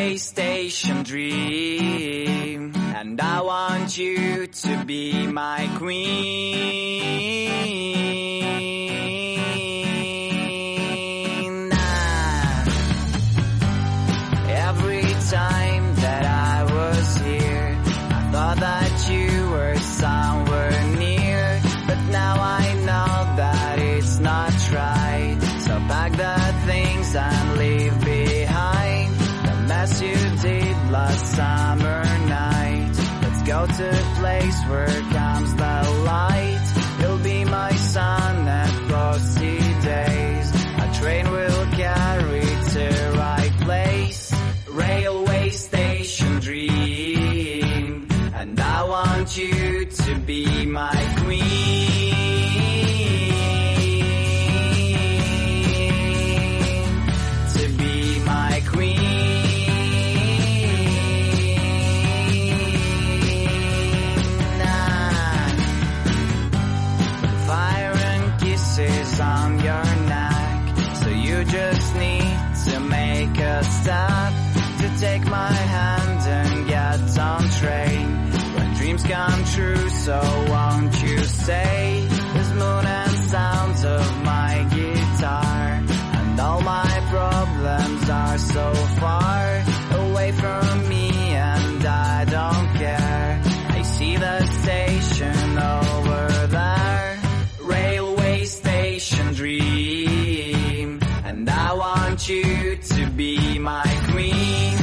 railway station dream, and I want you to be my queen. Every time that I was here, I thought that you were somewhere near, but now I know that it's not right. So pack the things and leave behind the mess you did last summer night. Let's go to a place where comes the light. You'll be my sun and frosty days. A train will carry to right place. Railway station dream, and I want you to be my queen. To be my queen. Fire and kisses on your neck, so you just need to make a step to take my hand and get on train. When dreams come true, so won't you stay? The moon and sounds of my guitar, and all my problems are so far away from me, and I don't care. I see the station over there. Railway station dream, and I want you to be my queen.